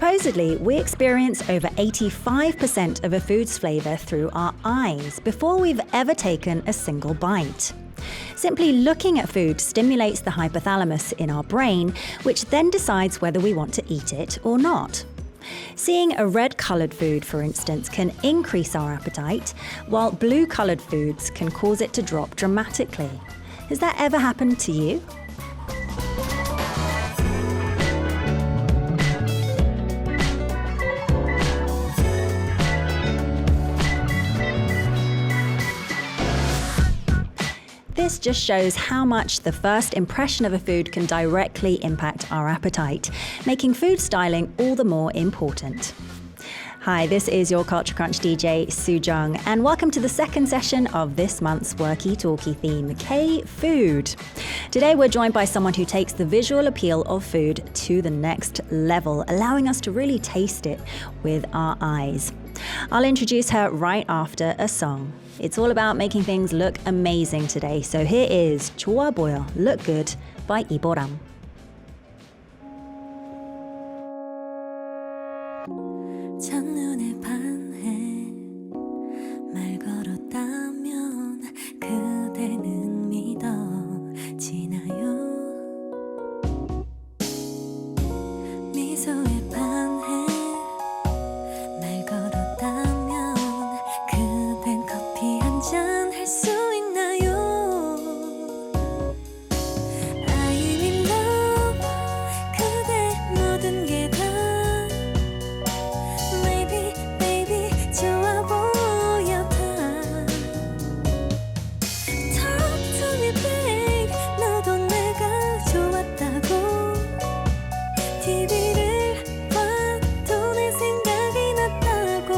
Supposedly, we experience over 85% of a food's flavor through our eyes before we've ever taken a single bite. Simply looking at food stimulates the hypothalamus in our brain, which then decides whether we want to eat it or not. Seeing a red-coloured food, for instance, can increase our appetite, while blue-coloured foods can cause it to drop dramatically. Has that ever happened to you? This just shows how much the first impression of a food can directly impact our appetite, making food styling all the more important. Hi, this is your Culture Crunch DJ, Soo Jung, and welcome to the second session of this month's Worky Talky theme, K-Food. Today we're joined by someone who takes the visual appeal of food to the next level, allowing us to really taste it with our eyes. I'll introduce her right after a song. It's all about making things look amazing today, so here is 좋아 보여, Look Good by 이보람. 첫눈에 반해 말 걸었다면 그대는 믿어지나요? 미소에 반해 말 걸었다면 그댄 커피 한 잔 할 수 있나요? I'm in love 그대 모든 게 다 좋아 보여 다 Talk to me babe 너도 내가 좋았다고 TV를 봐도 내 생각이 났다고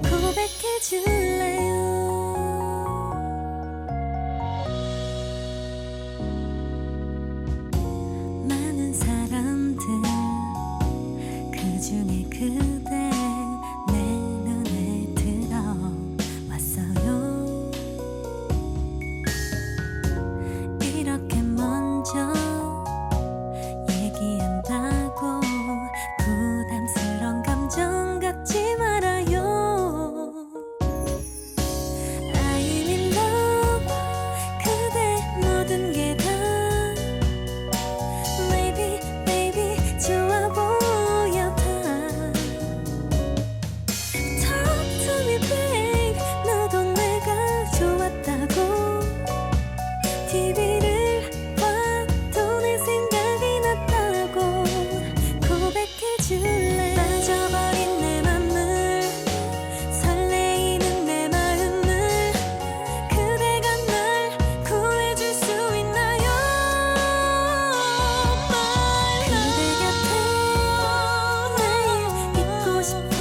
고백해줄래요 많은 사람들 그중에 그대 이렇게 먼저 얘기한다고 부담스런 감정 갖지 말아요 I'm in love 그대 모든 게 다 Maybe baby 좋아 보여 다 Talk to me babe 너도 내가 좋았다고 TV를 봐도 내 생각이 났다고 고백해줄래 빠져버린 내 맘을 설레이는 내 마음을 그대가 날 구해줄 수 있나요 그대 곁에 매일 있고 싶어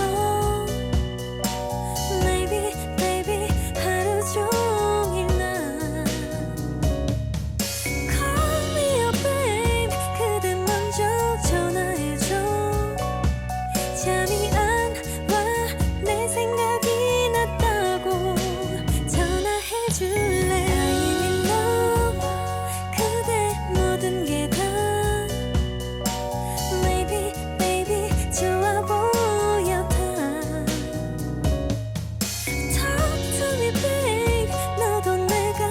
Maybe baby 하루 종일 난 Call me up babe 그대 먼저 전화해줘 잠이 안 와 내 생각이 났다고 전화해줄래 I'm in love 그대 모든 게 다 Maybe baby 좋아 보여 다 Talk to me babe 너도 내가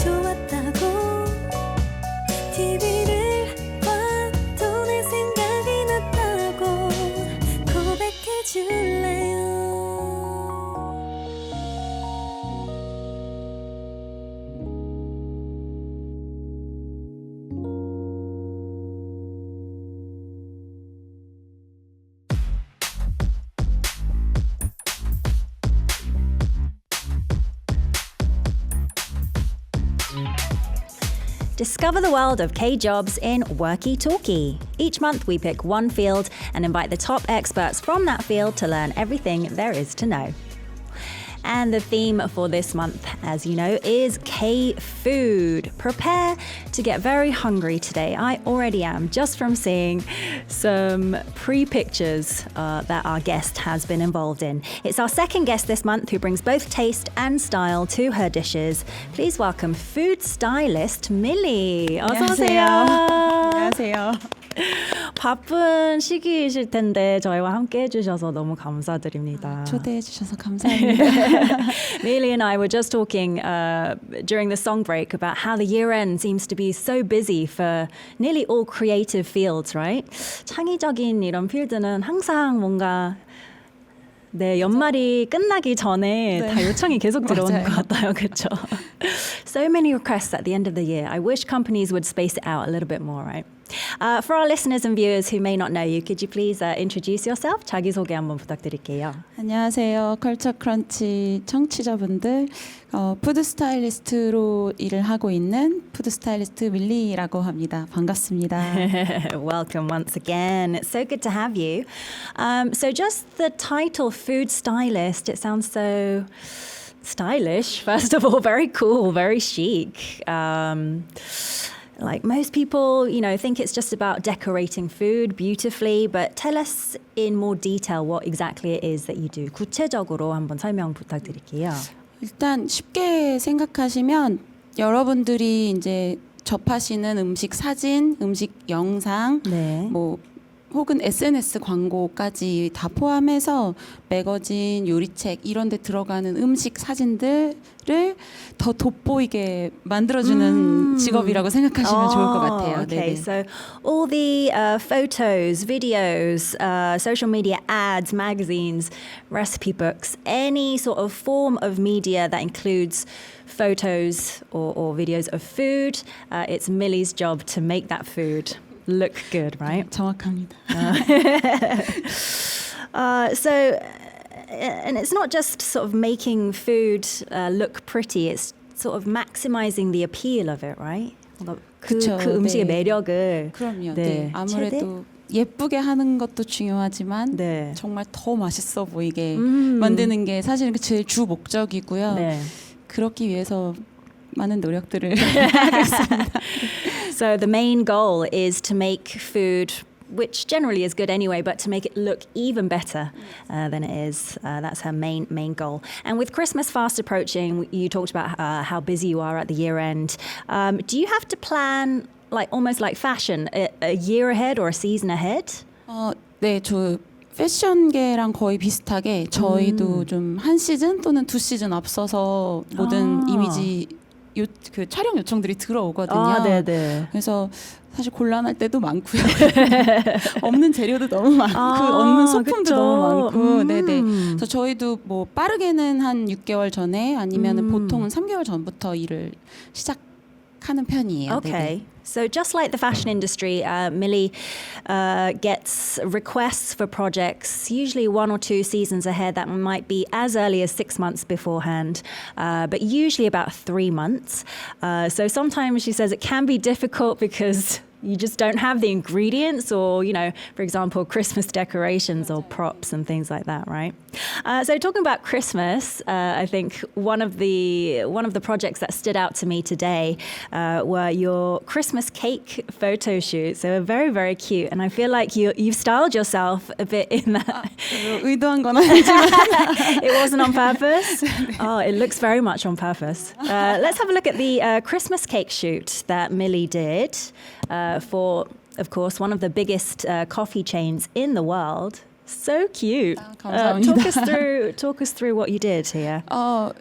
좋았다고 TV를 봐도 내 생각이 났다고 고백해줄래요 Discover the world of K-jobs in Worky Talky. Each month we pick one field and invite the top experts from that field to learn everything there is to know. And the theme for this month, as you know, is K-food. Prepare to get very hungry today. I already am, just from seeing some pre-pictures that our guest has been involved in. It's our second guest this month who brings both taste and style to her dishes. Please welcome food stylist Millie. 어서 오세요. 안녕하세요. 바쁜 시기이실 텐데 저희와 함께 해주셔서 너무 감사드립니다. 초대해 주셔서 감사합니다. Millie and I were just talking during the song break about how the year end seems to be so busy for nearly all creative fields, right? 창의적인 이런 필드는 항상 뭔가 네, 연말이 끝나기 전에 네. 다 요청이 계속 들어오는 맞아요. 것 같아요. 그렇죠? So many requests at the end of the year. I wish companies would space it out a little bit more, right? For our listeners and viewers who may not know you, could you please introduce yourself? 자기소개 한번 부탁드릴게요. 안녕하세요. 컬처 크런치 청취자분들. 푸드 스타일리스트로 일을 하고 있는 푸드 스타일리스트 밀리라고 합니다. 반갑습니다. Welcome once again. It's so good to have you. So just the title, food stylist, it sounds so stylish. First of all, very cool, very chic. Like most people, you know, think it's just about decorating food beautifully, but tell us in more detail what exactly it is that you do. 구체적으로 한번 설명 부탁드릴게요. 일단 쉽게 생각하시면 여러분들이 이제 접하시는 음식 사진, 음식 영상, 네. 뭐 혹은 SNS 광고까지 다 포함해서 매거진, 요리책 이런 데 들어가는 음식 사진들을 더 돋보이게 만들어주는 직업이라고 생각하시면 좋을 것 같아요. Okay, 네네. so all the photos, videos, social media ads, magazines, recipe books, any sort of form of media that includes photos or videos of food, it's Millie's job to make that food look good, right? 정확합니다. So, and it's not just sort of making food look pretty, it's sort of maximizing the appeal of it, right? 뭔가 그쵸, 그 음식의 네. 매력을 그럼요. 네, 네. 아무래도 예쁘게 하는 것도 중요하지만 네. 정말 더 맛있어 보이게 만드는 게 사실은 제일 주 목적이고요. 네. 그렇기 위해서 많은 노력들을 So the main goal is to make food, which generally is good anyway, but to make it look even better than it is. That's her main goal. And with Christmas fast approaching, you talked about how busy you are at the year end. Do you have to plan like almost like fashion, a year ahead or a season ahead? 네, 저 패션계랑 거의 비슷하게 저희도 좀 한 시즌 또는 두 시즌 앞서서 모든 이미지 그 촬영 요청들이 들어오거든요. 아, 네네. 그래서 사실 곤란할 때도 많고요. 없는 재료도 너무 많고 없는 소품도 그쵸. 너무 많고, 네네. 그래서 저희도 뭐 빠르게는 한 6개월 전에 아니면은 보통은 3개월 전부터 일을 시작하는 편이에요. Okay. 네네. So just like the fashion industry, Millie gets requests for projects, usually 1 or 2 seasons ahead. That might be as early as 6 months beforehand, but usually about 3 months. So sometimes she says it can be difficult because you just don't have the ingredients or, you know, for example, Christmas decorations or props and things like that, right? So talking about Christmas, I think one of the projects that stood out to me today were your Christmas cake photo shoots. They were very, very cute. And I feel like you've styled yourself a bit in that. 의도한 건 아니지만 It wasn't on purpose? Oh, it looks very much on purpose. Let's have a look at the Christmas cake shoot that Millie did for, of course, one of the biggest coffee chains in the world. So cute. 감사합니다. Talk us through what you did here.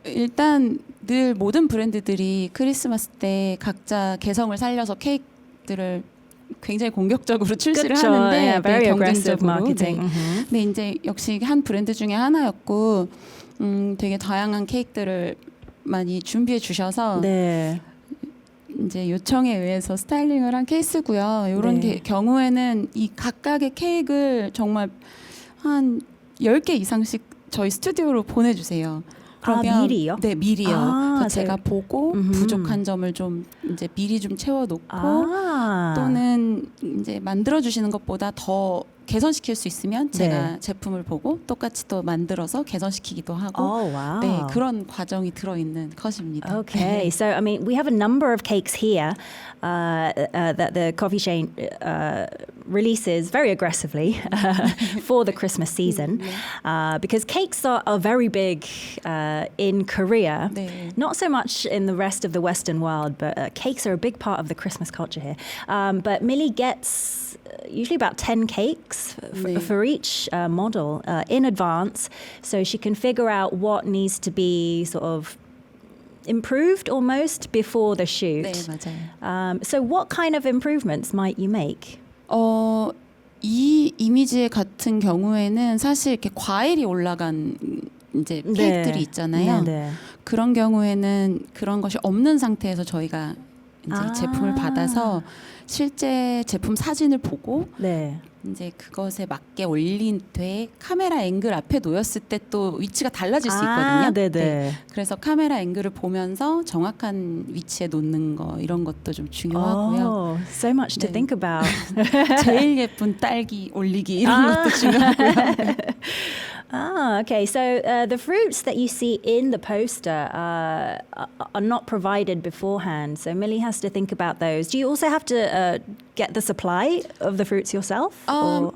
일단 늘 모든 브랜드들이 크리스마스 때 각자 개성을 살려서 케이크들을 굉장히 공격적으로 출시를 그쵸. 하는데 Yeah, very aggressive 경쟁적으로. marketing. 네. 근데 이제 역시 한 브랜드 중에 하나였고 되게 다양한 케이크들을 많이 준비해 주셔서 네. 이제 요청에 의해서 스타일링을 한 케이스고요. 이런 네. 경우에는 이 각각의 케이크를 정말 한 10개 이상씩 저희 스튜디오로 보내주세요. 그러면 미리요? 네, 미리요. 아, 그래서 제가 보고 부족한 점을 좀 이제 미리 좀 채워놓고 또는 이제 만들어 주시는 것보다 더 개선시킬 수 있으면 제가 네. 제품을 보고 똑같이 또 만들어서 개선시키기도 하고 Oh, wow. 네, 그런 과정이 들어있는 컷입니다. Okay, so I mean, we have a number of cakes here that the coffee chain releases very aggressively for the Christmas season because cakes are very big in Korea. 네. Not so much in the rest of the Western world, but cakes are a big part of the Christmas culture here. But Millie gets usually about 10 cakes 네. for each model in advance, so she can figure out what needs to be sort of improved almost before the shoot. 네, 맞아요. So what kind of improvements might you make? 이 이미지 같은 경우에는 사실 이렇게 과일이 올라간 이제 케이크들이 있잖아요. 네. 그런 경우에는 그런 것이 없는 상태에서 저희가 이제 아. 제품을 받아서 실제 제품 사진을 보고 네. 이제 그것에 맞게 올린 뒤에 카메라 앵글 앞에 놓였을 때 또 위치가 달라질 수 있거든요. 네네. 그래서 카메라 앵글을 보면서 정확한 위치에 놓는 거 이런 것도 좀 중요하고요. Oh, so much to 네. think about. 제일 예쁜 딸기 올리기 이런 것도 중요하고요. Okay. So the fruits that you see in the poster are not provided beforehand. So Millie has to think about those. Do you also have to get the supply of the fruits yourself? or-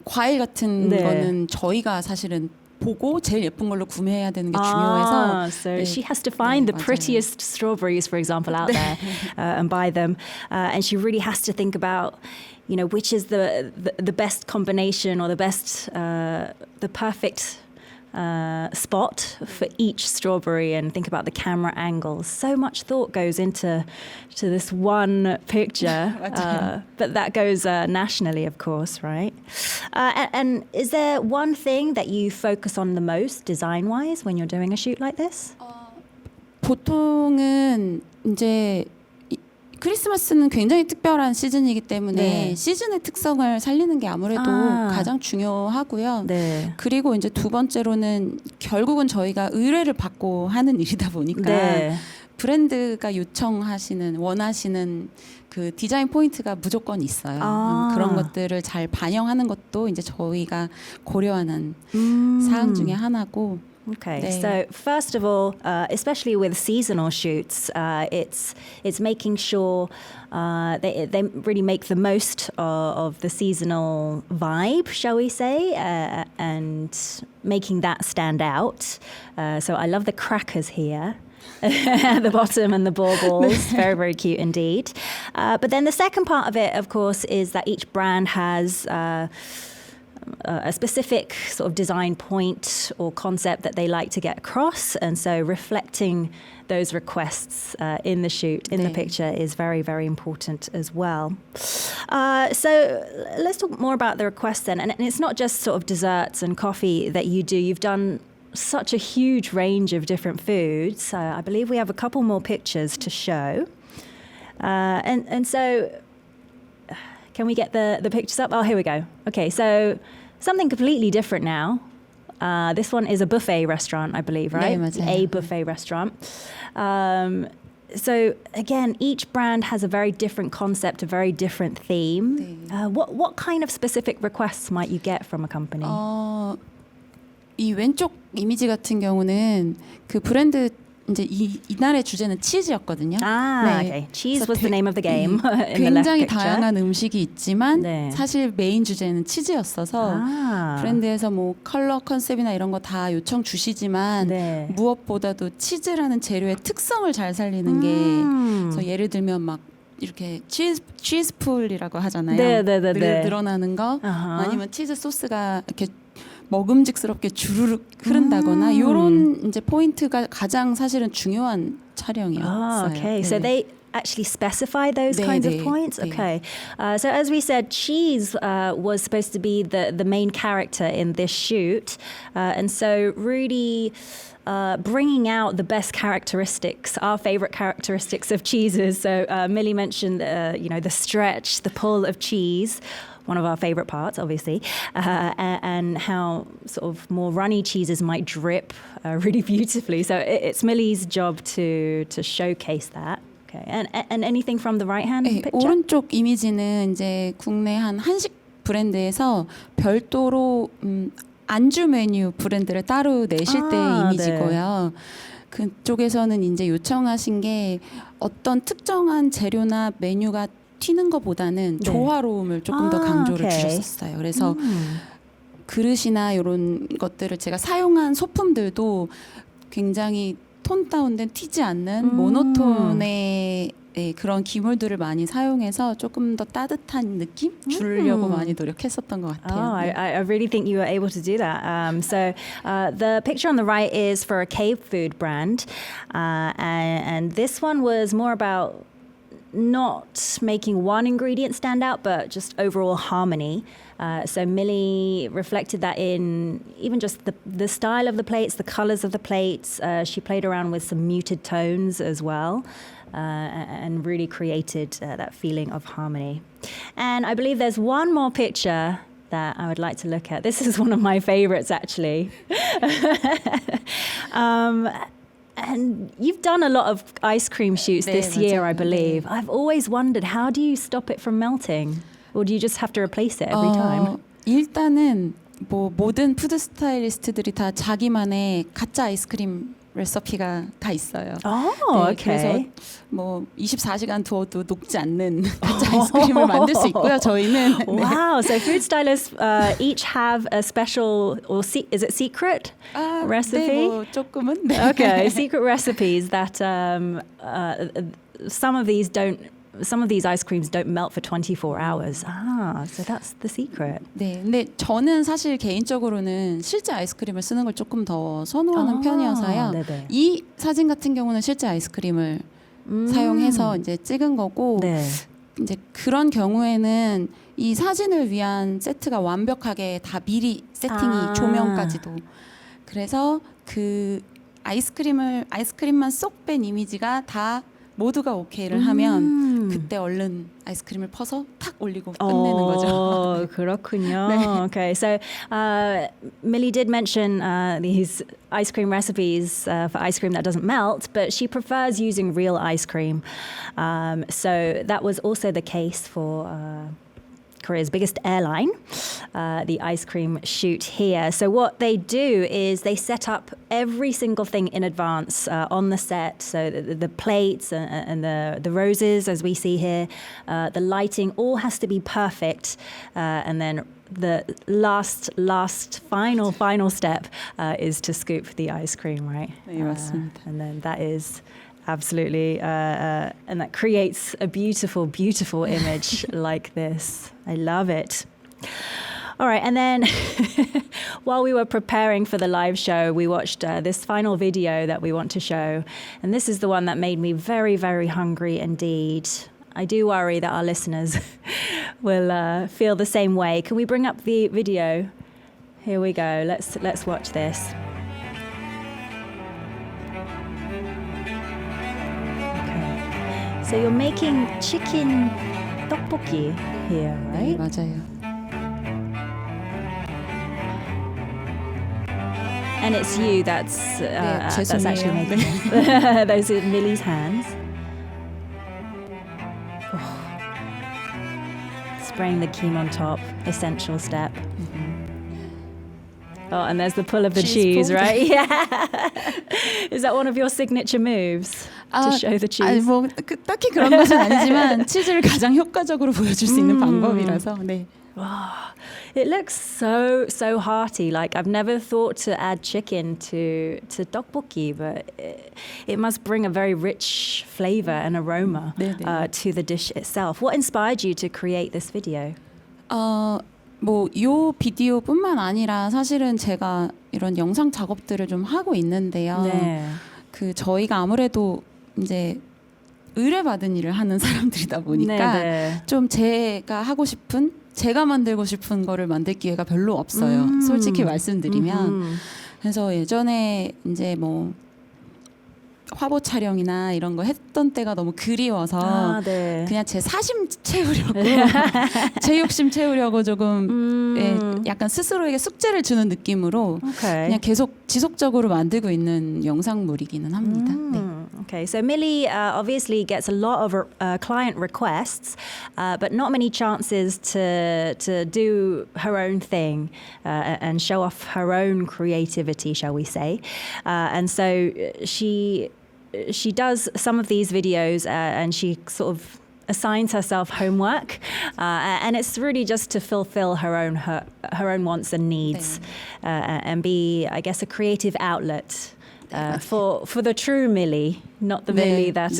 과일 같은 네. 거는 저희가 사실은 보고 제일 예쁜 걸로 구매해야 되는 게 중요해서 So 네. she has to find 네, the 맞아요. prettiest strawberries, for example, out there and buy them. And she really has to think about, you know, which is the best combination or the best, the perfect spot for each strawberry, and think about the camera angles. So much thought goes into this one picture, but that goes nationally, of course, right? And is there one thing that you focus on the most design-wise when you're doing a shoot like this? 보통은 이제 크리스마스는 굉장히 특별한 시즌이기 때문에 네. 시즌의 특성을 살리는 게 아무래도 가장 중요하고요. 네. 그리고 이제 두 번째로는 결국은 저희가 의뢰를 받고 하는 일이다 보니까 네. 브랜드가 요청하시는 원하시는 그 디자인 포인트가 무조건 있어요. 아. 그런 것들을 잘 반영하는 것도 이제 저희가 고려하는 사항 중에 하나고. Okay, 네. so first of all, especially with seasonal shoots, it's making sure they really make the most of the seasonal vibe, shall we say, and making that stand out. So I love the crackers here. At the bottom and the baubles, very, very cute indeed. But then the second part of it, of course, is that each brand has a specific sort of design point or concept that they like to get across, and so reflecting those requests in the shoot, in the 네. picture, is very, very important as well. So let's talk more about the requests then. And it's not just sort of desserts and coffee that you do. You've done such a huge range of different foods. I believe we have a couple more pictures to show. And so can we get the pictures up? Oh, here we go. Okay, so something completely different now. This one is a buffet restaurant, I believe, right? 네, 맞아요. A buffet restaurant. So again, each brand has a very different concept, a very different theme. 네. What kind of specific requests might you get from a company? 이 왼쪽 이미지 같은 경우는 그 브랜드 이제 이날의 주제는 치즈였거든요. Ah, 네. okay. Cheese 그래서 was the name of the game in the left 굉장히 picture. 다양한 음식이 있지만 네. 사실 메인 주제는 치즈였어서 Ah. 브랜드에서 뭐 컬러 컨셉이나 이런 거 다 요청 주시지만 네. 무엇보다도 치즈라는 재료의 특성을 잘 살리는 게 그래서 예를 들면 막 이렇게 치즈풀이라고 하잖아요. 네, 네, 네, 네. 늘어나는 거 아하. 아니면 치즈 소스가 이렇게 먹음직스럽게 주르륵 흐른다거나 이런 이제 포인트가 가장 사실은 중요한 촬영이었어요. Oh, okay. So 네. they actually specify those 네, kinds of 네, points? 네. Okay. So as we said, cheese was supposed to be the main character in this shoot. And so really bringing out the best characteristics, our favorite characteristics of cheeses. So Millie mentioned, the stretch, the pull of cheese. One of our favorite parts, obviously, and how sort of more runny cheeses might drip really beautifully. So it's Millie's job to showcase that. Okay, and anything from the right hand 네, picture? 오른쪽 이미지는 이제 국내 한 한식 브랜드에서 별도로 안주 메뉴 브랜드를 따로 내실 때의 이미지고요. 그쪽에서는 이제 요청하신 게 어떤 특정한 재료나 메뉴가 튀는 것보다는 네. 조화로움을 조금 더 강조를 오케이. 주셨었어요. 그래서 그릇이나 이런 것들을 제가 사용한 소품들도 굉장히 톤 다운된 튀지 않는 모노톤의 그런 기물들을 많이 사용해서 조금 더 따뜻한 느낌 주려고 많이 노력했었던 것 같아요. Oh, 네. I really think you were able to do that. The picture on the right is for a cave food brand, and this one was more about not making one ingredient stand out, but just overall harmony. So Millie reflected that in even just the style of the plates, the colors of the plates. She played around with some muted tones as well. And really created that feeling of harmony. And I believe there's one more picture that I would like to look at. This is one of my favorites, actually. And you've done a lot of ice cream shoots this year, I 맞아요. believe. I've always wondered, how do you stop it from melting? Or do you just have to replace it every time? 일단은 뭐 모든 푸드 스타일리스트들이 다 자기만의 가짜 아이스크림 레시피가 다 있어요. Oh, 그래서 okay. 뭐 24시간 두어도 녹지 않는 가짜 아이스크림을 만들 수 있고요. 저희는 Wow, so food stylists each have a special, or is it secret recipe? 네, 뭐 조금은. 네. Okay, secret recipes that some of these ice creams don't melt for 24 hours. So that's the secret. 네, 근데 저는 사실 개인적으로는 실제 아이스크림을 쓰는 걸 조금 더 선호하는 편이어서요. 네네. 이 사진 같은 경우는 실제 아이스크림을 사용해서 이제 찍은 거고, 네. 이제 그런 경우에는 이 사진을 위한 세트가 완벽하게 다 미리 세팅이 조명까지도. 그래서 그 아이스크림만 쏙 뺀 이미지가 다 모두가 오케이를 하면 그때 얼른 아이스크림을 퍼서 탁 올리고 끝내는 거죠. 그렇군요. 네. Okay, so Millie did mention these ice cream recipes for ice cream that doesn't melt, but she prefers using real ice cream. So that was also the case for Korea's biggest airline, the ice cream shoot here. So what they do is they set up every single thing in advance on the set. So the plates and the roses, as we see here, the lighting, all has to be perfect. And then the last final step is to scoop the ice cream, right? 네, 맞습니다. And then that is absolutely, and that creates a beautiful, beautiful image like this. I love it. All right, and then while we were preparing for the live show, we watched this final video that we want to show. And this is the one that made me very, very hungry indeed. I do worry that our listeners will feel the same way. Can we bring up the video? Here we go. Let's watch this. Okay. So you're making chicken tteokbokki here, 네, right? 맞아요. And it's you that's actually 죄송해요. making it. Those are Millie's hands. Oh. Spraying the keem on top, essential step. Oh, and there's the pull of the cheese, Cheese pull. right? Yeah. Is that one of your signature moves to show the cheese? 아니, 뭐 딱히 그런 것은 아니지만 치즈를 가장 효과적으로 보여줄 수 있는 방법이라서. 네. It looks so hearty. Like I've never thought to add chicken to tteokbokki, but it must bring a very rich flavor and aroma to the dish itself. What inspired you to create this video? 뭐 요 비디오뿐만 아니라 사실은 제가 이런 영상 작업들을 좀 하고 있는데요. 네. 그 저희가 아무래도 이제 의뢰받은 일을 하는 사람들이다 보니까 네. 좀 제가 하고 싶은 제가 만들고 싶은 거를 만들 기회가 별로 없어요. 솔직히 말씀드리면. 그래서 예전에 이제 뭐 화보 촬영이나 이런 거 했던 때가 너무 그리워서 네. 그냥 제 사심 채우려고 제 욕심 채우려고 조금 약간 스스로에게 숙제를 주는 느낌으로 Okay. 그냥 계속 지속적으로 만들고 있는 영상물이기는 합니다. 네. Okay, so Millie obviously gets a lot of client requests, but not many chances to do her own thing and show off her own creativity, shall we say. And so she does some of these videos and she sort of assigns herself homework, and it's really just to fulfill her own wants and needs, and be, I guess, a creative outlet for the true Millie, not the Millie that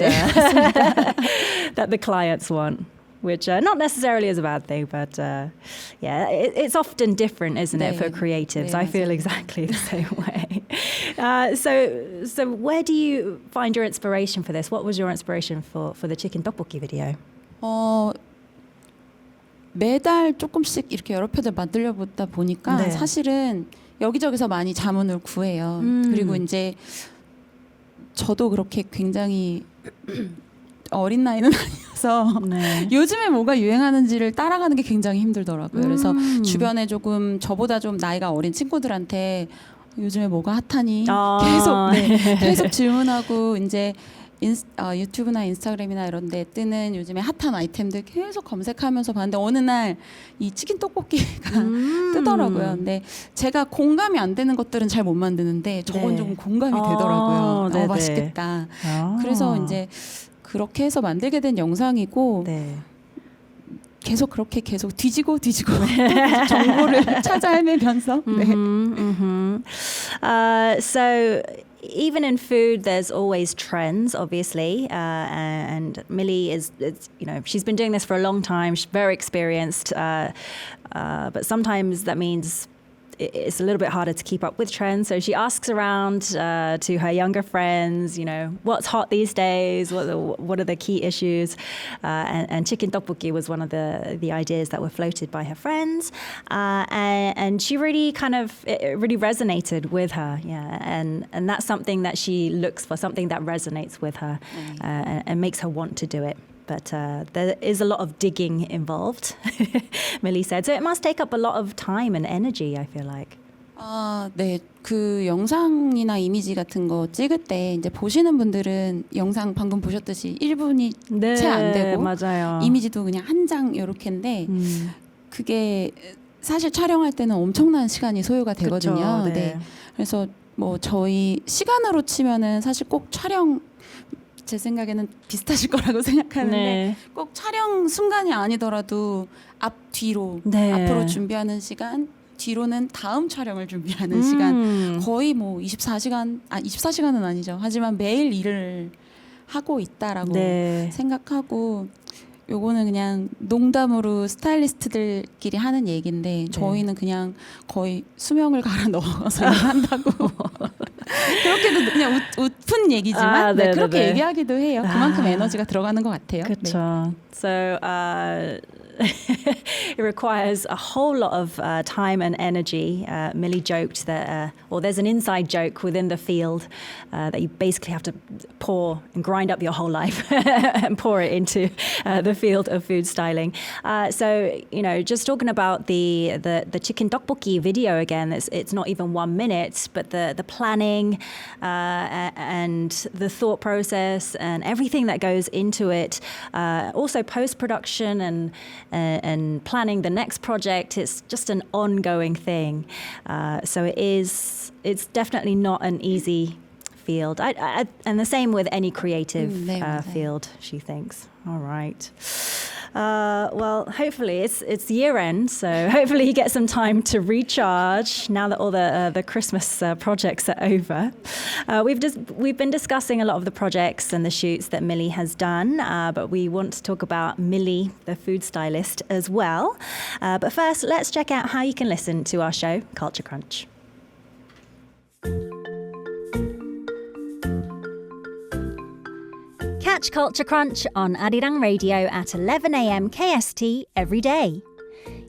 that the clients want. Which not necessarily is a bad thing, but yeah, it's often different, isn't it, for creatives? I feel exactly the same way. So where do you find your inspiration for this? What was your inspiration for the chicken tteokbokki video? 매달 조금씩 이렇게 여러 편을 만들려 보다 보니까 네. 사실은 여기저기서 많이 자문을 구해요. 그리고 이제 저도 그렇게 굉장히 어린 나이는 아니어서 네. 요즘에 뭐가 유행하는지를 따라가는 게 굉장히 힘들더라고요. 그래서 주변에 조금 저보다 좀 나이가 어린 친구들한테 요즘에 뭐가 핫하니 계속 질문하고 이제 유튜브나 인스타그램이나 이런 데 뜨는 요즘에 핫한 아이템들 계속 검색하면서 봤는데 어느 날 이 치킨 떡볶이가 뜨더라고요. 근데 제가 공감이 안 되는 것들은 잘 못 만드는데 저건 네. 좀 공감이 되더라고요. 네네. 맛있겠다. 그래서 이제 그렇게 해서 만들게 된 영상이고 네. 계속 그렇게 계속 뒤지고 정보를 찾아 헤매면서 So even in food, there's always trends, obviously, and Millie is, she's been doing this for a long time. She's very experienced, but sometimes that means it's a little bit harder to keep up with trends. So she asks around to her younger friends, what's hot these days? What are the key issues? And chicken tteokbokki was one of the ideas that were floated by her friends. And she really it really resonated with her. Yeah. And that's something that she looks for, something that resonates with her and makes her want to do it. But there is a lot of digging involved, Millie said. So it must take up a lot of time and energy, I feel like. 네. 그 영상이나 이미지 같은 거 찍을 때 이제 보시는 분들은 영상 방금 보셨듯이 1분이 채 안 되고 맞아요. 이미지도 그냥 한 장 이렇게인데 그게 사실 촬영할 때는 엄청난 시간이 소요가 되거든요. 그쵸, 네. 그래서 뭐 저희 시간으로 치면은 사실 꼭 촬영 제 생각에는 비슷하실 거라고 생각하는데 네. 꼭 촬영 순간이 아니더라도 앞뒤로 네. 앞으로 준비하는 시간 뒤로는 다음 촬영을 준비하는 시간 거의 뭐 24시간은 아니죠. 하지만 매일 일을 하고 있다라고 네. 생각하고 요거는 그냥 농담으로 스타일리스트들끼리 하는 얘기인데 저희는 그냥 거의 수명을 갈아 넣어서 한다고 그렇게도 그냥 웃픈 얘기지만 네, 그렇게 얘기하기도 해요. 그만큼 에너지가 들어가는 것 같아요. 그렇죠. So it requires a whole lot of time and energy. Millie joked that, or there's an inside joke within the field that you basically have to pour and grind up your whole life and pour it into the field of food styling. So, just talking about the chicken tteokbokki video again, it's not even 1 minute, but the planning and the thought process and everything that goes into it, also post-production and planning the next project, it's just an ongoing thing. So it's definitely not an easy field. And the same with any creative field, she thinks. All right. Well, hopefully it's year end, so hopefully you get some time to recharge now that all the Christmas projects are over. We've been discussing a lot of the projects and the shoots that Millie has done, but we want to talk about Millie, the food stylist, as well. But first, let's check out how you can listen to our show, Culture Crunch. Catch Culture Crunch on Arirang Radio at 11 a.m. KST every day.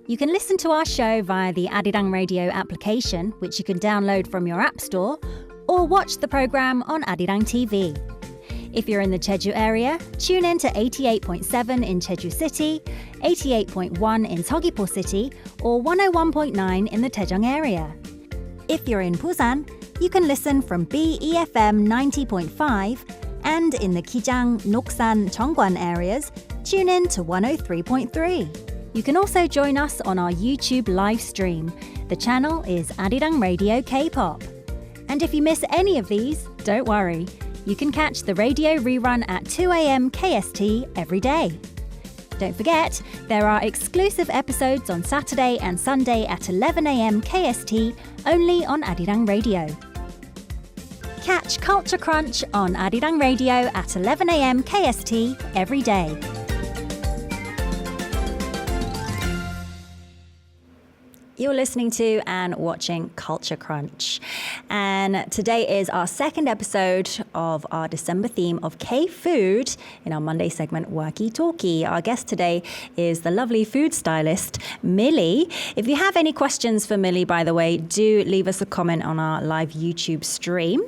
You can listen to our show via the Arirang Radio application, which you can download from your app store, or watch the programme on Arirang TV. If you're in the Jeju area, tune in to 88.7 in Jeju City, 88.1 in Seogwipo City, or 101.9 in the Daejeong area. If you're in Busan, you can listen from BEFM 90.5 And in the Kijang, Noksan, Chongguan areas, tune in to 103.3. You can also join us on our YouTube live stream. The channel is Arirang Radio K-pop. And if you miss any of these, don't worry. You can catch the radio rerun at 2 a.m. KST every day. Don't forget, there are exclusive episodes on Saturday and Sunday at 11 a.m. KST only on Arirang Radio. Catch Culture Crunch on Arirang Radio at 11 a.m. KST every day. You're listening to and watching Culture Crunch. And today is our second episode of our December theme of K-food in our Monday segment, Worky Talkie. Our guest today is the lovely food stylist, Millie. If you have any questions for Millie, by the way, do leave us a comment on our live YouTube stream.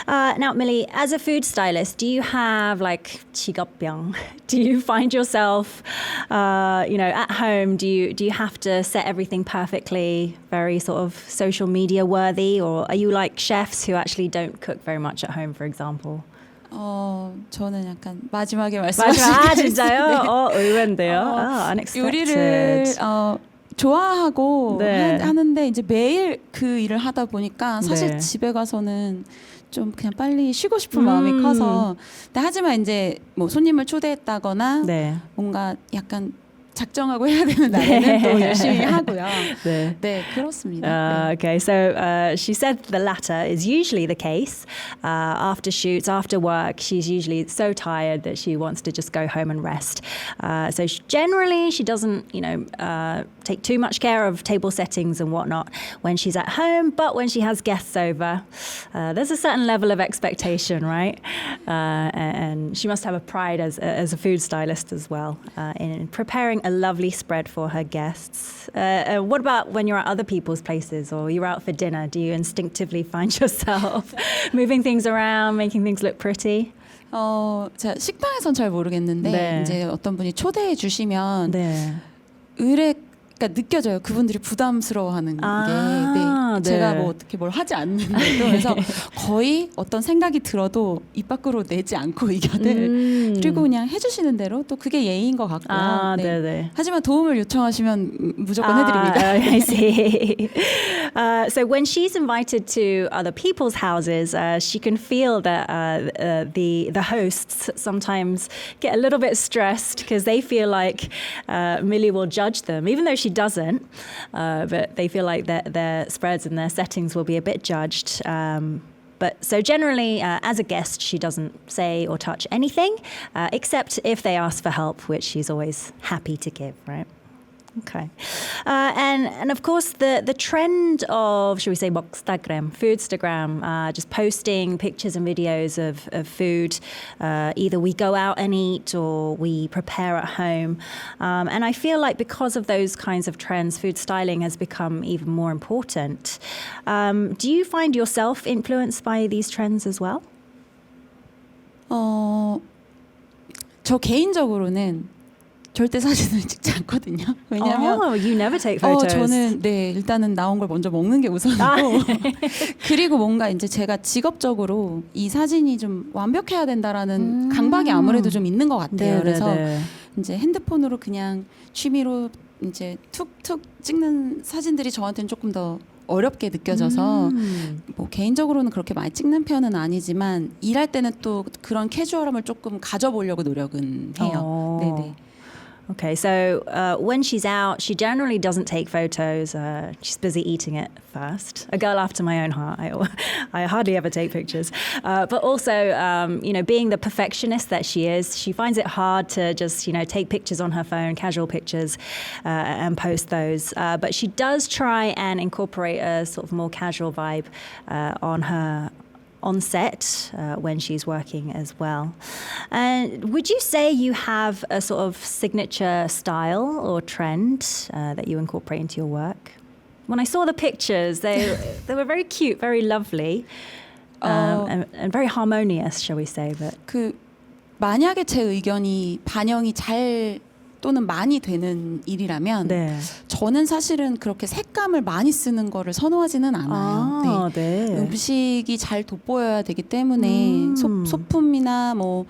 Now, Millie, as a food stylist, do you have like 직업병? Do you find yourself, at home? Do you have to set everything perfectly, very sort of social media worthy, or are you like chefs who actually don't cook very much at home, for example? 저는 약간 마지막에 말씀하신 게 진짜요? 의외인데요. Unexpected. 요리를 좋아하고 네. 하는데 이제 매일 그 일을 하다 보니까 사실 네. 집에 가서는 좀 그냥 빨리 쉬고 싶은 마음이 커서 근데 하지만 이제 뭐 손님을 초대했다거나 네. 뭔가 약간 작정하고 해야 되는 날에는 또 열심히 하고요. 네. 네, 그렇습니다. 네. Okay, so she said the latter is usually the case. After shoots, after work, she's usually so tired that she wants to just go home and rest. So generally, she doesn't, take too much care of table settings and whatnot when she's at home. But when she has guests over, there's a certain level of expectation, right? And she must have a pride as a food stylist as well in preparing a lovely spread for her guests. What about when you're at other people's places or you're out for dinner? Do you instinctively find yourself moving things around, making things look pretty? 제가 식당에선 잘 모르겠는데 네. 이제 어떤 분이 초대해 주시면 네. 그러니까 느껴져요. 그분들이 부담스러워하는 게 네. 제가 뭐 어떻게 뭘 하지 않는데도 그래서 거의 어떤 생각이 들어도 입 밖으로 내지 않고 의견을 그리고 그냥 해주시는 대로 또 그게 예의인 것 같고요. 네. 네네. 하지만 도움을 요청하시면 무조건 해드립니다. I see. So when she's invited to other people's houses, she can feel that the hosts sometimes get a little bit stressed because they feel like Millie will judge them, even though she doesn't. But they feel like their spreads and their settings will be a bit judged. But so generally, as a guest, she doesn't say or touch anything, except if they ask for help, which she's always happy to give, right? Okay. And of course, the trend of, should we say, Foodstagram, just posting pictures and videos of food. Either we go out and eat or we prepare at home. And I feel like because of those kinds of trends, food styling has become even more important. Do you find yourself influenced by these trends as well? 저 개인적으로는 절대 사진을 찍지 않거든요. 왜냐하면 you never take photos. 저는 일단은 나온 걸 먼저 먹는 게 우선이고 그리고 뭔가 이제 제가 직업적으로 이 사진이 좀 완벽해야 된다라는 강박이 아무래도 좀 있는 것 같아요. 그래서 이제 핸드폰으로 그냥 취미로 이제 툭툭 찍는 사진들이 저한테는 조금 더 어렵게 느껴져서 뭐 개인적으로는 그렇게 많이 찍는 편은 아니지만 일할 때는 또 그런 캐주얼함을 조금 가져보려고 노력은 해요. 네네. Okay, so when she's out, she generally doesn't take photos. She's busy eating it first. A girl after my own heart. I hardly ever take pictures. But also, being the perfectionist that she is, she finds it hard to just, take pictures on her phone, casual pictures, and post those. But she does try and incorporate a sort of more casual vibe on set when she's working as well. And would you say you have a sort of signature style or trend that you incorporate into your work? When I saw the pictures, they were very cute, very lovely, and very harmonious, shall we say? But 만약에 제 의견이 반영이 잘 또는 많이 되는 일이라면 네. 저는 사실은 그렇게 색감을 많이 쓰는 거를 선호하지는 않아요. 아, 네. 음식이 잘 돋보여야 되기 때문에 소품이나 뭐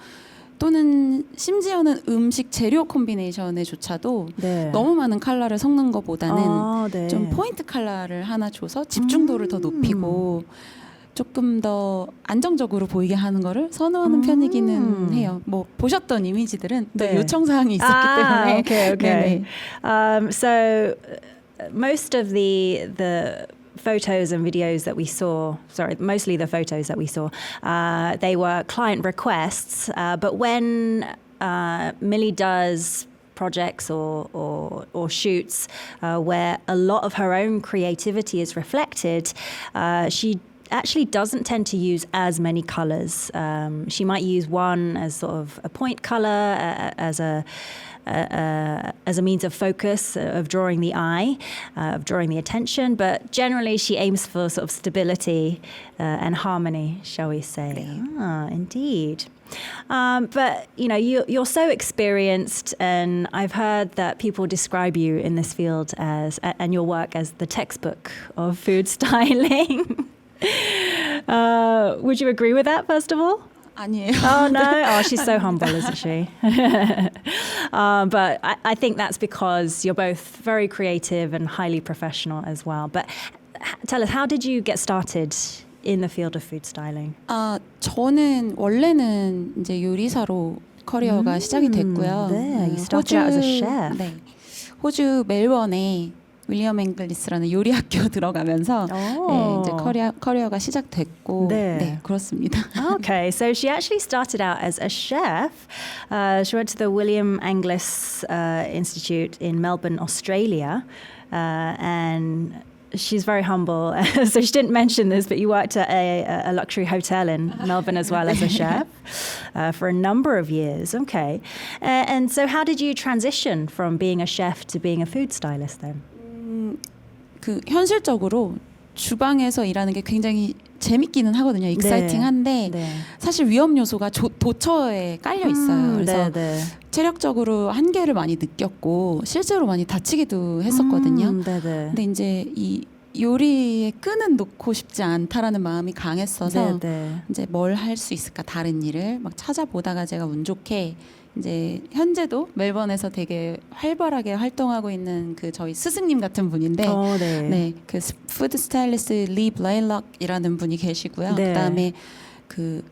또는 심지어는 음식 재료 콤비네이션에조차도 네. 너무 많은 컬러를 섞는 것보다는 아, 네. 좀 포인트 컬러를 하나 줘서 집중도를 더 높이고 조금 더 안정적으로 보이게 하는 거를 선호하는 편이기는 해요. 뭐 보셨던 이미지들은 또 네. 요청 사항이 있었기 때문에. Okay, okay. 네네. So most of the photos and videos that we saw, sorry, mostly the photos that we saw, they were client requests. But when Millie does projects or shoots where a lot of her own creativity is reflected, she actually doesn't tend to use as many colors. She might use one as sort of a point color, as a means of focus, of drawing the eye, of drawing the attention. But generally, she aims for sort of stability and harmony, shall we say? Ah, indeed. But you know, you're so experienced, and I've heard that people describe you in this field as and your work as the textbook of food styling. Would you agree with that, first of all? 아니에요. Oh, no. Oh, she's so humble, isn't she? But I think that's because you're both very creative and highly professional as well. But tell us, how did you get started in the field of food styling? 저는 원래는 이제 요리사로 커리어가 시작이 됐고요. 네, you started out as a chef. 네, 호주 멜번에 윌리엄 앵글리스라는 요리 학교 들어가면서 네, 이제 커리어가 시작됐고 네, 그렇습니다. Okay, so she actually started out as a chef. She went to the William Angliss Institute in Melbourne, Australia, and she's very humble. So she didn't mention this, but you worked at a luxury hotel in Melbourne as well as a chef for a number of years. Okay, and so how did you transition from being a chef to being a food stylist then? 그 현실적으로 주방에서 일하는 게 굉장히 재밌기는 하거든요. 익사이팅한데 네. 사실 위험 요소가 도처에 깔려 있어요. 그래서 체력적으로 한계를 많이 느꼈고 실제로 많이 다치기도 했었거든요. 근데 이제 이 요리에 끈은 놓고 싶지 않다라는 마음이 강했어서 이제 뭘 할 수 있을까 다른 일을 막 찾아보다가 제가 운 좋게 이제 현재도 멜번에서 되게 활발하게 활동하고 있는 그 저희 스승님 같은 분인데 네, 그 푸드 스타일리스트 리 블레일럭이라는 분이 계시고요. 그다음에 그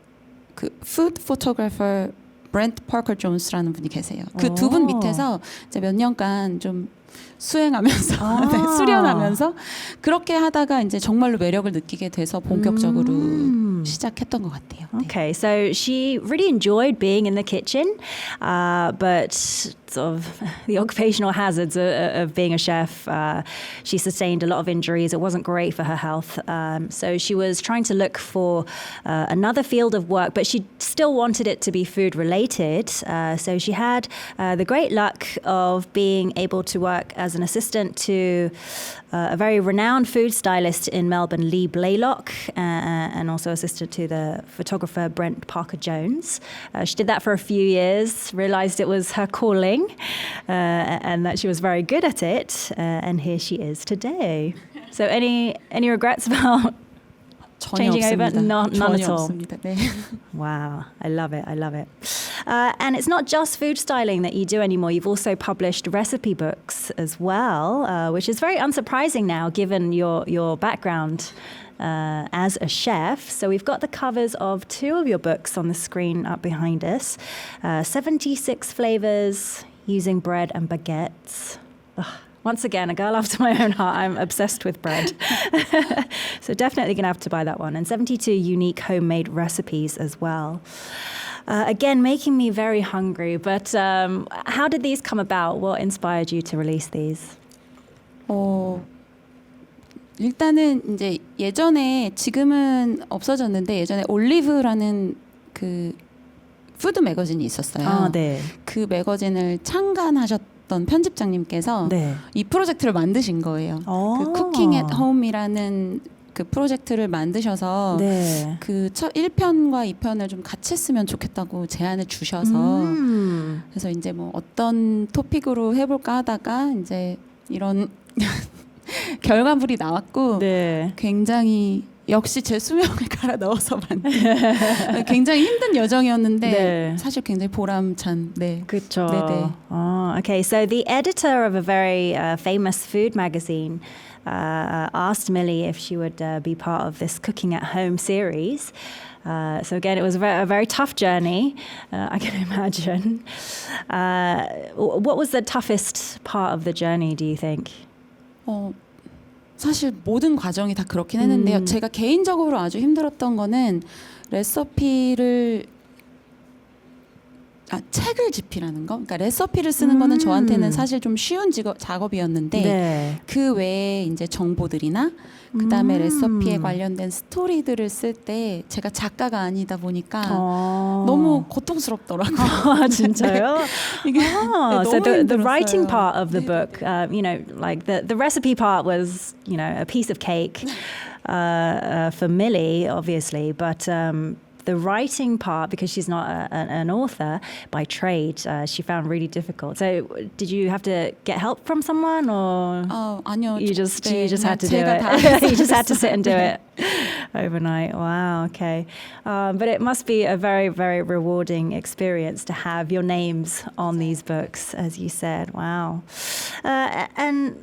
푸드 포토그래퍼 브렌트 파커 존스라는 분이 계세요. 그 두 분 밑에서 이제 몇 년간 좀 수행하면서 네, 수련하면서 그렇게 하다가 이제 정말로 매력을 느끼게 돼서 본격적으로 시작했던 것 같아요. Okay, so she really enjoyed being in the kitchen, but sort of the occupational hazards of being a chef, she sustained a lot of injuries. It wasn't great for her health. So she was trying to look for another field of work, but she still wanted it to be food related. So she had the great luck of being able to work as an assistant to a very renowned food stylist in Melbourne, Lee Blaylock, and also assistant to the photographer Brent Parker Jones. She did that for a few years, realized it was her calling, and that she was very good at it, and here she is today. So any regrets about changing over? None at all. 네. Wow, I love it. I love it. And it's not just food styling that you do anymore. You've also published recipe books as well, which is very unsurprising now, given your background as a chef. So we've got the covers of two of your books on the screen up behind us. 76 flavors using bread and baguettes. Ugh. Once again, a girl after my own heart. I'm obsessed with bread. So definitely going to have to buy that one. And 72 unique homemade recipes as well. Again, making me very hungry. But how did these come about? What inspired you to release these? 일단은 이제 예전에 지금은 없어졌는데 예전에 올리브라는 그 푸드 매거진이 있었어요. 네. 그 매거진을 창간하셨던 편집장님께서 이 프로젝트를 만드신 거예요. 그 쿠킹 앳 홈이라는 그 프로젝트를 만드셔서 네. 그 첫 1편과 2편을 좀 같이 했으면 좋겠다고 제안을 주셔서 그래서 이제 뭐 어떤 토픽으로 해볼까 하다가 이제 이런 결과물이 나왔고 네. 굉장히 역시 제 수명을 갈아 넣어서 만든 굉장히 힘든 여정이었는데 네. 사실 굉장히 보람찬 네. 그쵸. 네네. Oh, okay. So the editor of a very famous food magazine asked Millie if she would be part of this Cooking at Home series. So again, it was a very tough journey, I can imagine. What was the toughest part of the journey, do you think? 사실 모든 과정이 다 그렇긴 했는데요. 제가 개인적으로 아주 힘들었던 거는 레시피를 책을 집필하는 거. 그러니까 레시피를 쓰는 거는 저한테는 사실 좀 쉬운 작업이었는데 네. 그 외에 이제 정보들이나 그다음에 레시피에 관련된 스토리들을 쓸 때 제가 작가가 아니다 보니까 너무 고통스럽더라고요. 아, 진짜요? 이게 So 너무 the writing 힘들었어요. part of the book, you know, like the recipe part was, you know, a piece of cake for Millie, obviously, but the writing part, because she's not an author by trade, she found really difficult. So did you have to get help from someone, or 아니요. you just 그냥 had to do 제가 다 it? You just had to 했어요. sit and do 네. it overnight. Wow. Okay. But it must be a very, very rewarding experience to have your names on these books, as you said. Wow. And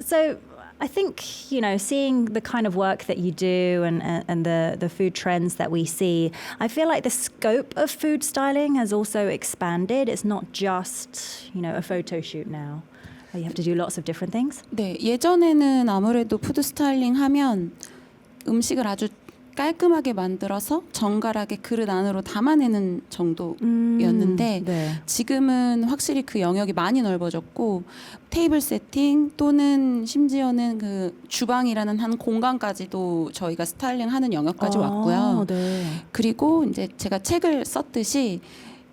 so I think, you know, seeing the kind of work that you do and the food trends that we see, I feel like the scope of food styling has also expanded. It's not just, you know, a photo shoot now. You have to do lots of different things. 네, 예전에는 아무래도 푸드 스타일링 하면 음식을 아주 깔끔하게 만들어서 정갈하게 그릇 안으로 담아내는 정도였는데 네. 지금은 확실히 그 영역이 많이 넓어졌고 테이블 세팅 또는 심지어는 그 주방이라는 한 공간까지도 저희가 스타일링하는 영역까지 왔고요. 네. 그리고 이제 제가 책을 썼듯이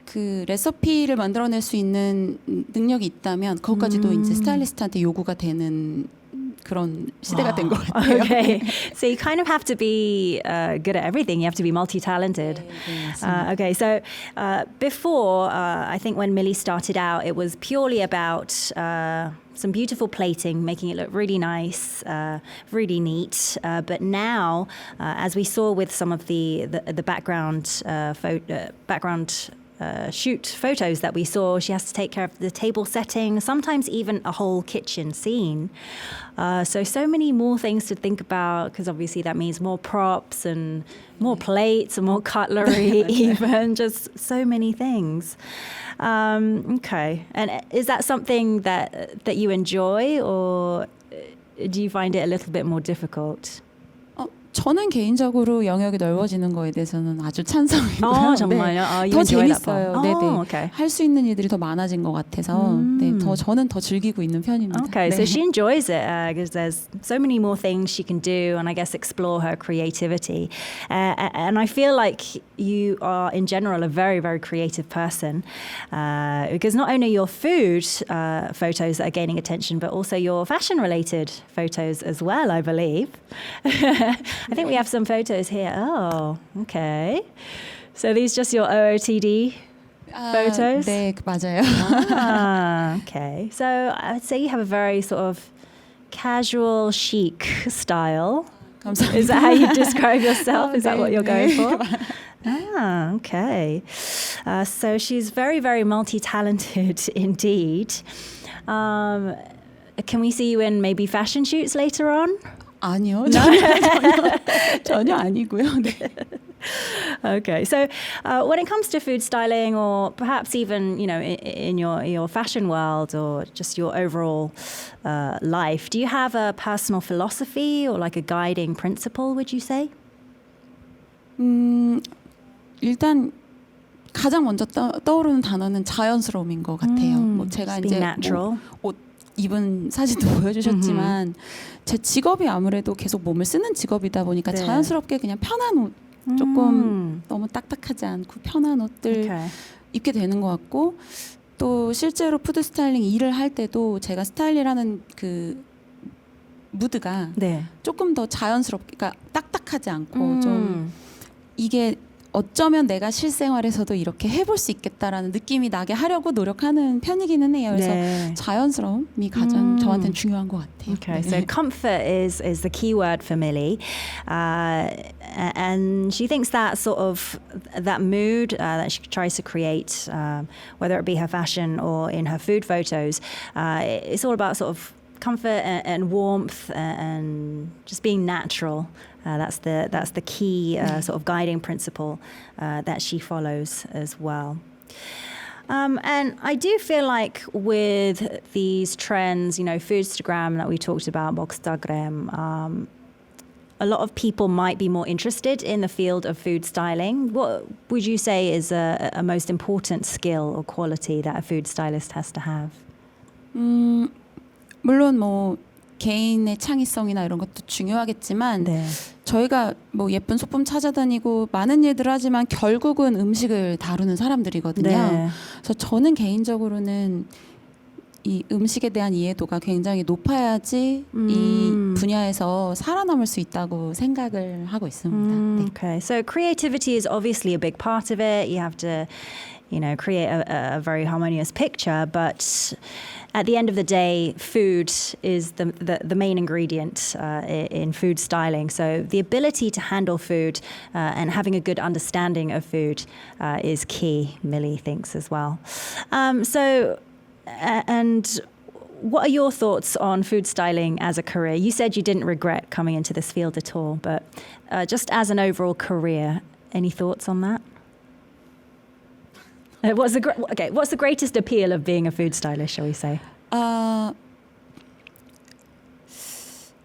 그 레시피를 만들어낼 수 있는 능력이 있다면 그것까지도 이제 스타일리스트한테 요구가 되는 그런 시대가 된 것 같아요. Okay, so you kind of have to be good at everything. You have to be multi-talented. Okay, so before, I think when Millie started out, it was purely about some beautiful plating, making it look really nice, really neat. But now, as we saw with some of the background shoot photos that we saw, she has to take care of the table setting, sometimes even a whole kitchen scene. So many more things to think about, because obviously that means more props and more plates and more cutlery, even just so many things. Okay, and is that something that you enjoy, or do you find it a little bit more difficult? 저는 개인적으로 영역이 넓어지는 거에 대해서는 아주 찬성이고요. 정말요? 네. You 더 enjoy that 재밌어요. part? 네네. Okay. 할 수 있는 일들이 더 많아진 것 같아서 네, 저는 더 즐기고 있는 편입니다. Okay, 네. so she enjoys it because there's so many more things she can do, and I guess explore her creativity. And I feel like you are, in general, a very, very creative person because not only your food photos that are gaining attention, but also your fashion-related photos as well, I believe. I think we have some photos here. Oh, okay. So these just your OOTD photos? 네, 맞아요. Okay. So I'd say you have a very sort of casual, chic style. 감사합니다. Is that how you describe yourself? Is that what you're going 네. for? Okay. So she's very, very multi-talented indeed. Can we see you in maybe fashion shoots later on? 아니요. 전혀 아니고요. 네. Okay, so when it comes to food styling, or perhaps even in your fashion world, or just your overall life, do you have a personal philosophy or like a guiding principle? Would you say? 일단 가장 먼저 떠오르는 단어는 자연스러움인 것 같아요. 뭐 제가 Just 이제 being natural. 옷 입은 사진도 보여주셨지만 제 직업이 아무래도 계속 몸을 쓰는 직업이다 보니까 네. 자연스럽게 그냥 편한 옷 조금 너무 딱딱하지 않고 편한 옷들 Okay. 입게 되는 것 같고 또 실제로 푸드 스타일링 일을 할 때도 제가 스타일이라는 그 무드가 네. 조금 더 자연스럽게, 그러니까 딱딱하지 않고 좀 이게 어쩌면 내가 실생활에서도 이렇게 해볼 수 있겠다라는 느낌이 나게 하려고 노력하는 편이기는 해요. 그래서 네. 자연스러움이 가장 저한테는 중요한 것 같아요. Okay, 네. so comfort is the key word for Millie, and she thinks that sort of that mood that she tries to create, whether it be her fashion or in her food photos, it's all about sort of comfort and warmth and just being natural. That's the key sort of guiding principle that she follows as well. And I do feel like with these trends, you know, Foodstagram that we talked about, Boxstagram, a lot of people might be more interested in the field of food styling. What would you say is a most important skill or quality that a food stylist has to have? 물론 뭐 개인의 창의성이나 이런 것도 중요하겠지만 네. 저희가 뭐 예쁜 소품 찾아다니고 많은 일들을 하지만 결국은 음식을 다루는 사람들이거든요. 네. 그래서 저는 개인적으로는 이 음식에 대한 이해도가 굉장히 높아야지 이 분야에서 살아남을 수 있다고 생각을 하고 있습니다. 네. Okay, so creativity is obviously a big part of it. You have to, you know, create a very harmonious picture, but at the end of the day, food is the main ingredient in food styling. So the ability to handle food and having a good understanding of food is key, Millie thinks as well. And what are your thoughts on food styling as a career? You said you didn't regret coming into this field at all, but just as an overall career, any thoughts on that? What's the greatest appeal of being a food stylist, shall we say?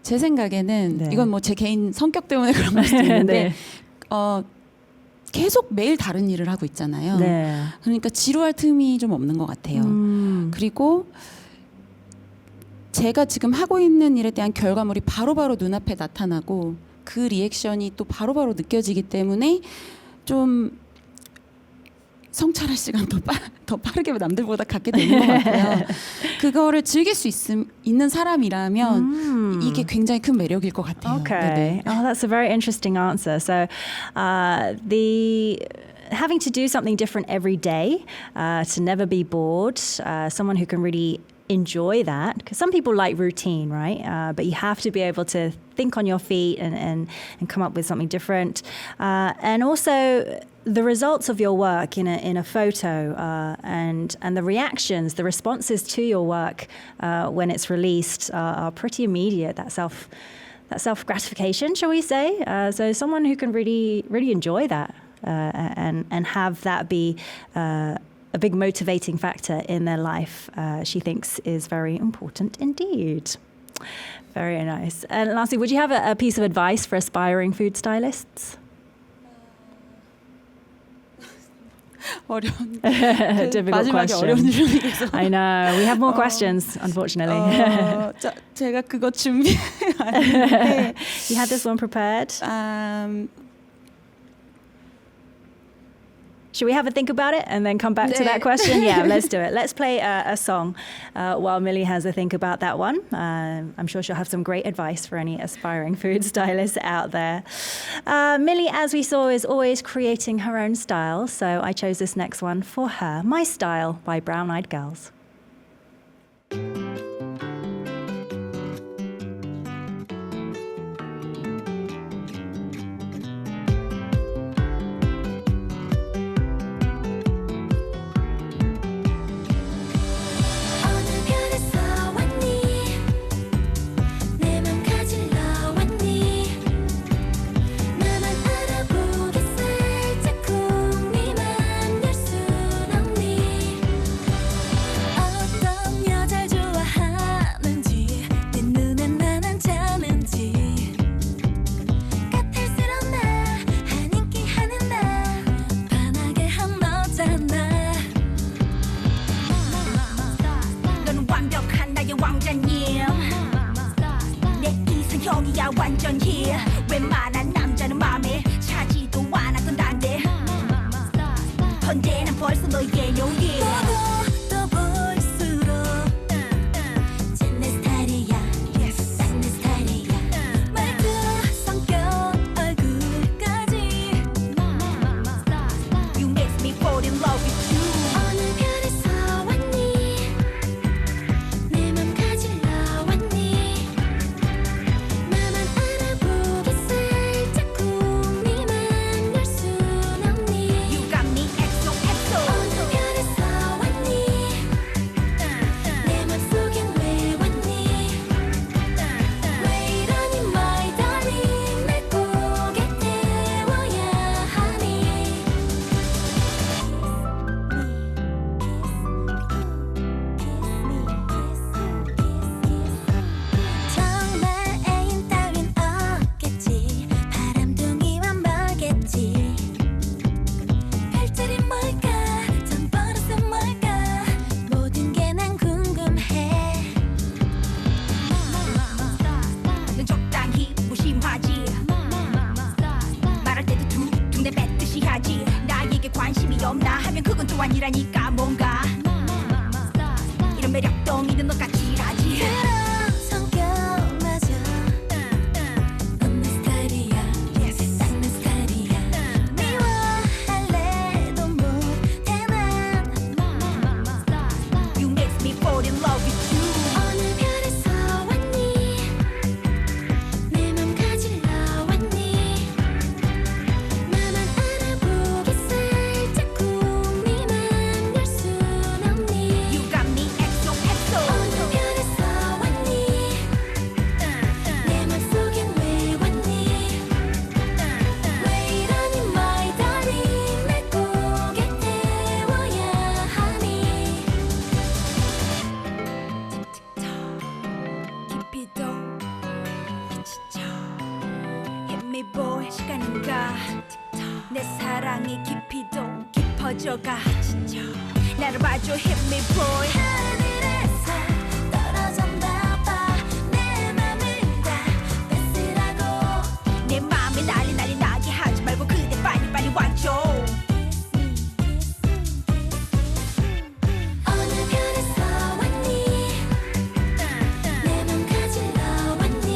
제 생각에는 네. 이건 뭐 제 개인 성격 때문에 그런 걸 수도 있는데 네. 계속 매일 다른 일을 하고 있잖아요. 네. 그러니까 지루할 틈이 좀 없는 것 같아요. 그리고 제가 지금 하고 있는 일에 대한 결과물이 바로바로 눈앞에 나타나고 그 리액션이 또 바로바로 느껴지기 때문에 좀 성찰할 시간 더 빠르게 남들보다 갖게 되는 것 같고요. 그거를 즐길 수 있는 사람이라면 이게 굉장히 큰 매력일 것 같아요. Okay. 네네. Oh, that's a very interesting answer. So, having to do something different every day, to never be bored, someone who can really enjoy that, because some people like routine, right? But you have to be able to think on your feet and come up with something different, and also the results of your work in a photo and the reactions, the responses to your work when it's released are pretty immediate. That self gratification, shall we say? So someone who can really enjoy that and have that be a big motivating factor in their life, she thinks is very important indeed. Very nice. And lastly, would you have a piece of advice for aspiring food stylists? 어려운 Difficult 마지막에 question. 어려운 질문이 계속. I know. We have more questions, unfortunately. 제가 그거 준비 안 했는데 You had this one prepared. Should we have a think about it and then come back to that question? Yeah, let's do it. Let's play a song while Millie has a think about that one. I'm sure she'll have some great advice for any aspiring food stylists out there. Millie, as we saw, is always creating her own style. So I chose this next one for her, My Style by Brown Eyed Girls. 어느 별에서 왔니 내 맘 가질러 왔니 나만 알아보게 살짝 쿵 네 맘 열 순 없니 없나 하면 그건 또 아니라니까 뭔가 이런 매력도 믿는 것 같긴 하지 그런 성격마저 넌 내 스타일이야 딱 내 스타일이야 미워할래도 못해 난 You make me fall in love with you 어느 별에서 왔니 내 맘 가질러 왔니 나만 알아보기 살짝 궁리만 열 순 없니 You got me exo exo 어느 별에서 왔니 내 맘속엔 왜 왔니 왜 이러니 my darling 날 꼭 곁에워야 하니 깊이도 미치죠 Hit me boy 시간인가 내 사랑의 깊이도 깊어져가 지쳐 나를 봐줘 Hit me boy 하늘에서 떨어졌나 봐내 맘을 다 뺏으라고 내 맘에 난리 난리 나게 하지 말고 그대 빨리 빨리 와줘 어느 별에서 왔니 내 맘 가질러 왔니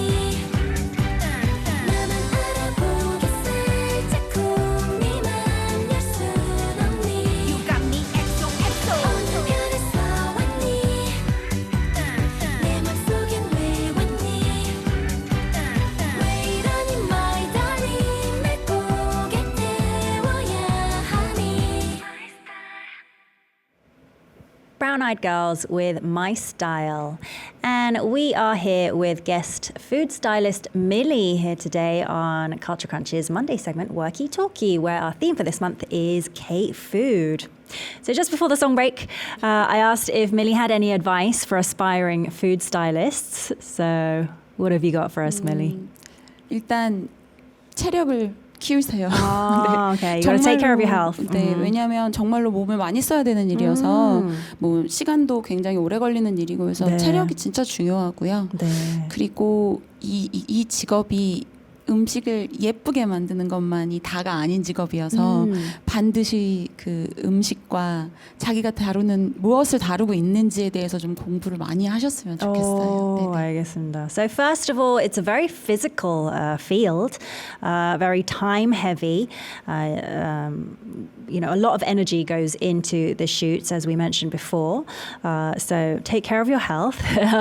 나만 알아보기 살짝 궁리만 열 순 없니 You got me exo exo 어느 별에서 왔니 내 맘속엔 왜 왔니 왜 이러니 my darling 날 꼭 곁에워야 하니 Brown Eyed Girls with My Style. And we are here with guest food stylist Millie here today on Culture Crunch's Monday segment, Worky Talkie, where our theme for this month is K-food. So just before the song break, I asked if Millie had any advice for aspiring food stylists. So what have you got for us, Millie? 일단 체력을 키우세요. Oh, okay. You gotta take care of your health. 네, 왜냐하면 정말로 몸을 많이 써야 되는 일이어서 뭐 시간도 굉장히 오래 걸리는 일이고 해서 네. 체력이 진짜 중요하고요. 네. 그리고 이 직업이 음식을 예쁘게 만드는 것만이 다가 아닌 직업이어서 반드시 그 음식과 자기가 다루는 무엇을 다루고 있는지에 대해서 좀 공부를 많이 하셨으면 좋겠어요. Oh, 네네. 알겠습니다. So first of all, it's a very physical field, very time heavy. You know, a lot of energy goes into the shoots, as we mentioned before. So take care of your health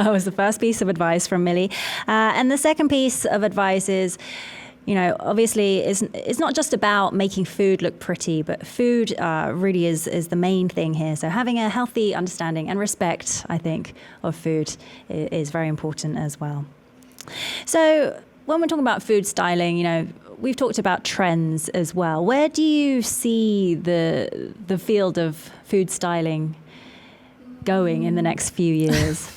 was the first piece of advice from Millie. And the second piece of advice is, you know, obviously it's not just about making food look pretty, but food really is the main thing here. So having a healthy understanding and respect, I think, of food is very important as well. So when we're talking about food styling, you know, we've talked about trends as well. Where do you see the field of food styling going in the next few years?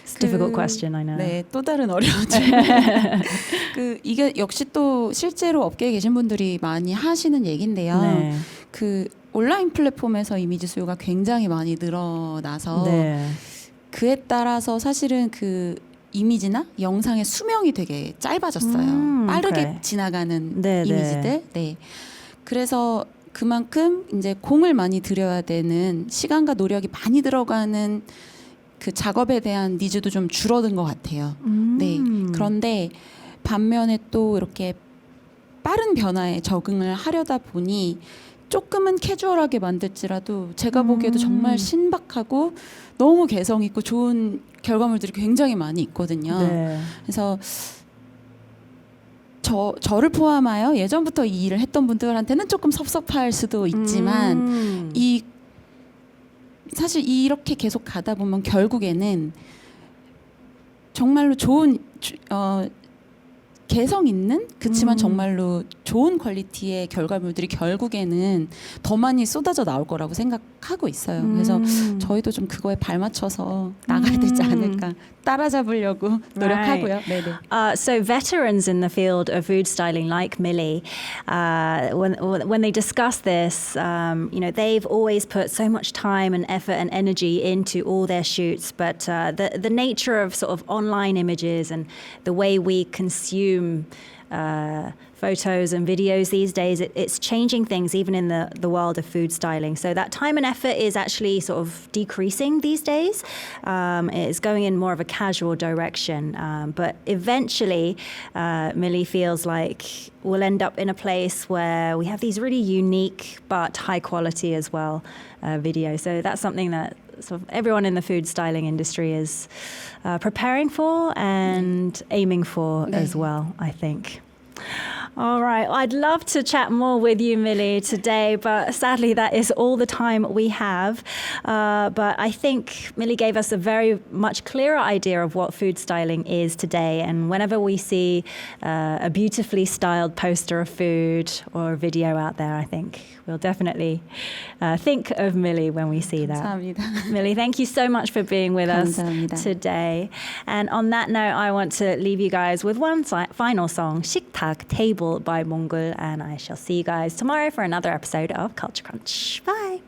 It's a difficult question, I know. 네, 또 다른 어려운 질문. 이게 역시 또 실제로 업계에 계신 분들이 많이 하시는 얘긴데요. 네. 그 온라인 플랫폼에서 이미지 수요가 굉장히 많이 늘어나서 네. 그에 따라서 사실은 그 이미지나 영상의 수명이 되게 짧아졌어요. 빠르게 오케이. 지나가는 네, 이미지들. 네. 네. 그래서 그만큼 이제 공을 많이 들여야 되는 시간과 노력이 많이 들어가는 그 작업에 대한 니즈도 좀 줄어든 것 같아요. 네. 그런데 반면에 또 이렇게 빠른 변화에 적응을 하려다 보니 조금은 캐주얼하게 만들지라도 제가 보기에도 정말 신박하고 너무 개성 있고 좋은 결과물들이 굉장히 많이 있거든요. 네. 그래서 저를 포함하여 예전부터 이 일을 했던 분들한테는 조금 섭섭할 수도 있지만 사실 이렇게 계속 가다 보면 결국에는 정말로 좋은 개성 있는 그치만 정말로 좋은 퀄리티의 결과물들이 결국에는 더 많이 쏟아져 나올 거라고 생각하고 있어요. 그래서 저희도 좀 그거에 발맞춰서 나가야 되지 않을까 따라잡으려고 노력하고요. 네네. So veterans in the field of food styling, like Millie, when they discuss this, you know, they've always put so much time and effort and energy into all their shoots. But the nature of sort of online images and the way we consume photos and videos these days. It's changing things even in the world of food styling. So that time and effort is actually sort of decreasing these days. It's going in more of a casual direction. But eventually, Millie feels like we'll end up in a place where we have these really unique but high quality as well videos. So that's something that sort of everyone in the food styling industry is preparing for and aiming for as well, I think. All right. I'd love to chat more with you, Millie, today, but sadly that is all the time we have. But I think Millie gave us a very much clearer idea of what food styling is today. And whenever we see a beautifully styled poster of food or video out there, I think we'll definitely think of Millie when we see that. 감사합니다. Millie, thank you so much for being with us 감사합니다. today. And on that note, I want to leave you guys with one final song, 식탁 Table by Mongol, and I shall see you guys tomorrow for another episode of Culture Crunch. Bye.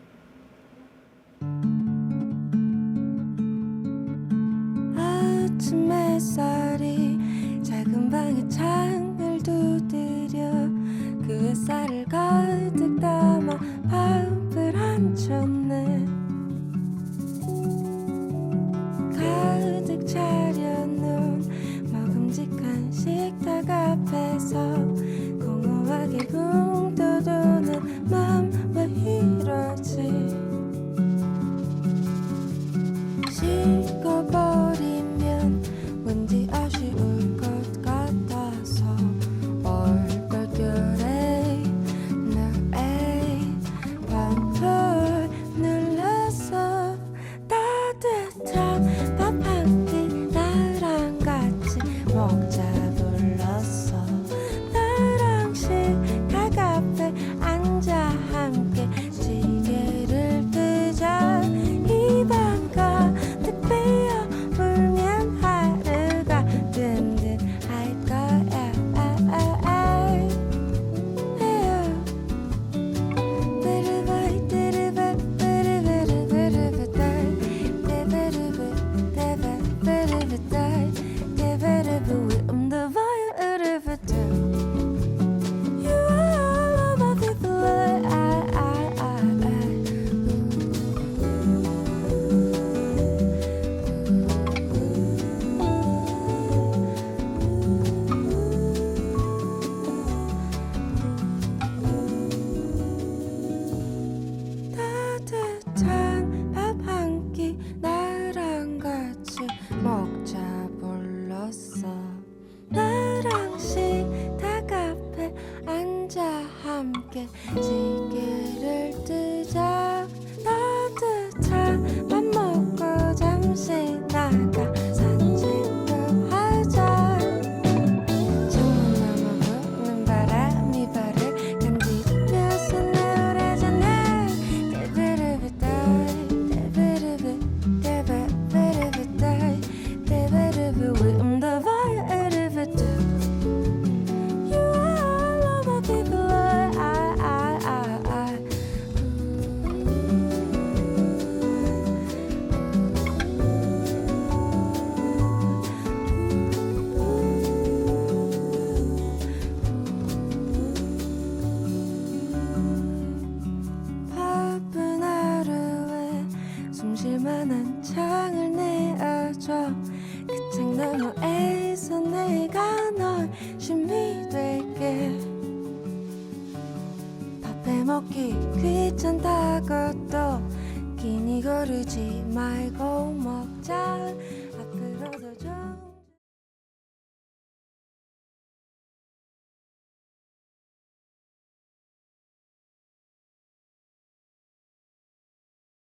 아침 햇살이 작은 방에 창을 두드려 그 햇살을 가득 담아 밥을 안쳤네 가득 차려놓은 먹음직한 식탁 앞에서 공허하게 붕 떠도는 맘 왜 이러지 식어버리면 왠지 아쉬울 것 같아서 얼떨결에 나의 반팔 눌러서 따뜻한 밥 한 끼 나랑 같이 먹자 불렀어 나랑 식탁 앞에 앉아 함께 지게를 뜨자 이 방 가득 베어 불면 하루가 든든할 거야 베르바이 데르바 베르베르베르베달 데베르베 데베르베달 데베르베 위엄드바이 으르베달 You are all of my people 따뜻한 밥 한 끼 나랑 같이 먹자 불렀어 나랑 식탁 앞에 앉아 함께 지게를 뜨자 따뜻한 밥 먹고 잠시 나가 산책도 하자 창문 너머 부는 바람이 발을 간지럽혀서 노래잖아 데베르베다이 데베르베 데베르베다이 데베르베 위엄드바이 으르베다 You are all of my people 바쁜 하루에 숨 쉴 만한 창을 내어줘 그 창 너머에서 내가 널 쉼이 될게 밥 해먹기 귀찮다고 또 끼니 거르지 말고 먹